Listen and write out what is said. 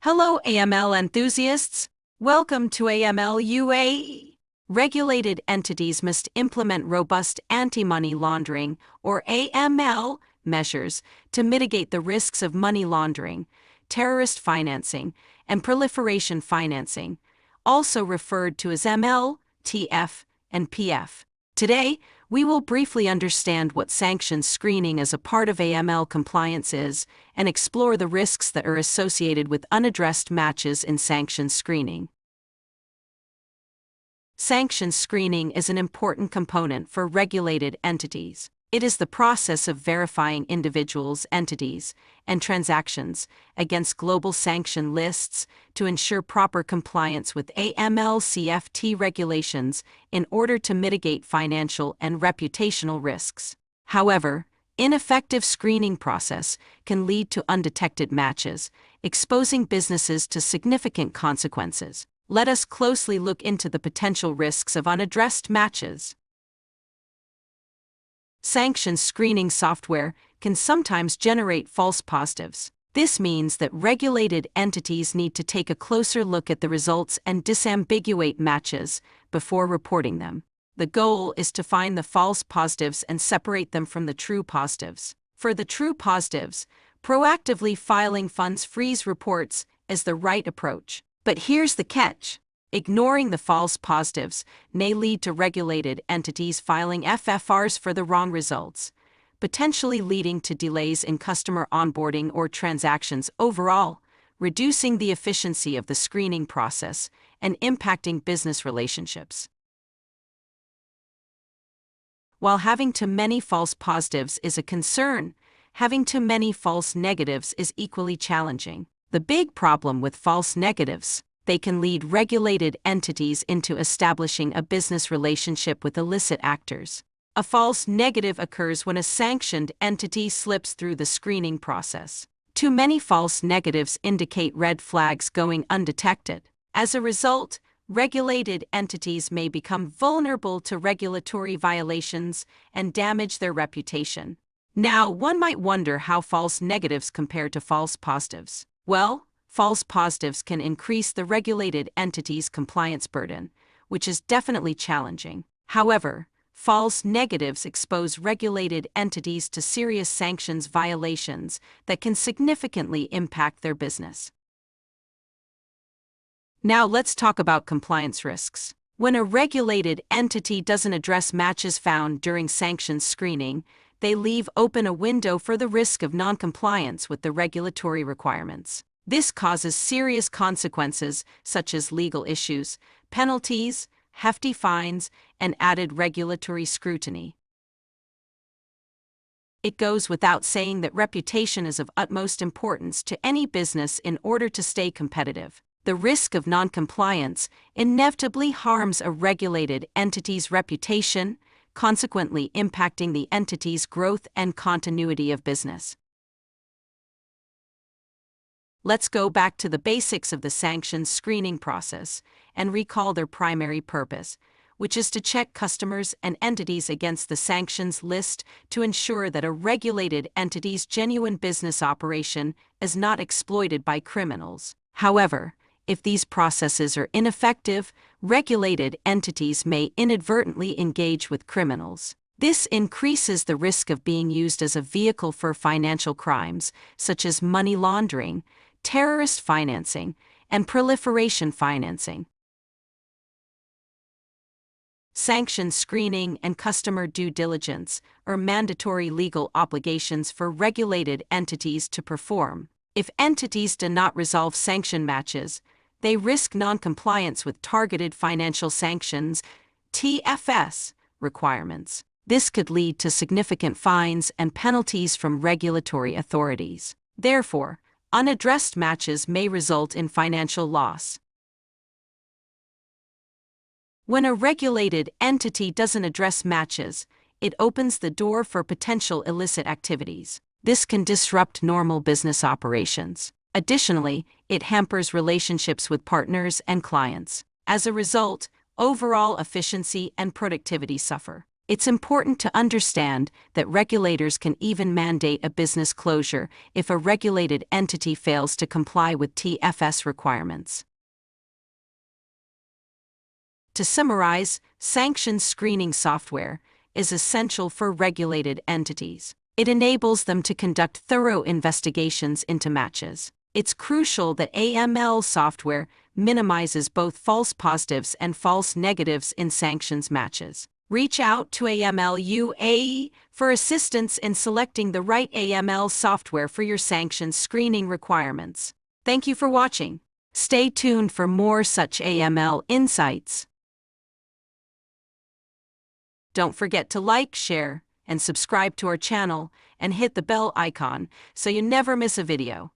Hello, AML enthusiasts. Welcome to AML UAE. Regulated entities must implement robust anti-money laundering, or AML, measures to mitigate the risks of money laundering, terrorist financing, and proliferation financing, also referred to as ML, TF, and PF. Today, we will briefly understand what sanctions screening as a part of AML compliance is and explore the risks that are associated with unaddressed matches in sanctions screening. Sanctions screening is an important component for regulated entities. It is the process of verifying individuals, entities, and transactions against global sanction lists to ensure proper compliance with AML CFT regulations in order to mitigate financial and reputational risks. However, ineffective screening process can lead to undetected matches, exposing businesses to significant consequences. Let us closely look into the potential risks of unaddressed matches. Sanctions screening software can sometimes generate false positives. This means that regulated entities need to take a closer look at the results and disambiguate matches before reporting them. The goal is to find the false positives and separate them from the true positives. For the true positives, proactively filing funds freeze reports is the right approach. But here's the catch. Ignoring the false positives may lead to regulated entities filing FFRs for the wrong results, potentially leading to delays in customer onboarding or transactions overall, reducing the efficiency of the screening process and impacting business relationships. While having too many false positives is a concern, having too many false negatives is equally challenging. The big problem with false negatives: they can lead regulated entities into establishing a business relationship with illicit actors. A false negative occurs when a sanctioned entity slips through the screening process. Too many false negatives indicate red flags going undetected. As a result, regulated entities may become vulnerable to regulatory violations and damage their reputation. Now, one might wonder how false negatives compare to false positives. Well, false positives can increase the regulated entity's compliance burden, which is definitely challenging. However, false negatives expose regulated entities to serious sanctions violations that can significantly impact their business. Now let's talk about compliance risks. When a regulated entity doesn't address matches found during sanctions screening, they leave open a window for the risk of non-compliance with the regulatory requirements. This causes serious consequences such as legal issues, penalties, hefty fines, and added regulatory scrutiny. It goes without saying that reputation is of utmost importance to any business in order to stay competitive. The risk of non-compliance inevitably harms a regulated entity's reputation, consequently impacting the entity's growth and continuity of business. Let's go back to the basics of the sanctions screening process and recall their primary purpose, which is to check customers and entities against the sanctions list to ensure that a regulated entity's genuine business operation is not exploited by criminals. However, if these processes are ineffective, regulated entities may inadvertently engage with criminals. This increases the risk of being used as a vehicle for financial crimes, such as money laundering, terrorist financing, and proliferation financing. Sanctions screening and customer due diligence are mandatory legal obligations for regulated entities to perform. If entities do not resolve sanction matches, they risk non-compliance with targeted financial sanctions (TFS) requirements. This could lead to significant fines and penalties from regulatory authorities. Therefore, unaddressed matches may result in financial loss. When a regulated entity doesn't address matches, it opens the door for potential illicit activities. This can disrupt normal business operations. Additionally, it hampers relationships with partners and clients. As a result, overall efficiency and productivity suffer. It's important to understand that regulators can even mandate a business closure if a regulated entity fails to comply with TFS requirements. To summarize, sanctions screening software is essential for regulated entities. It enables them to conduct thorough investigations into matches. It's crucial that AML software minimizes both false positives and false negatives in sanctions matches. Reach out to AML UAE for assistance in selecting the right AML software for your sanctions screening requirements. Thank you for watching. Stay tuned for more such AML insights. Don't forget to like, share, and subscribe to our channel and hit the bell icon so you never miss a video.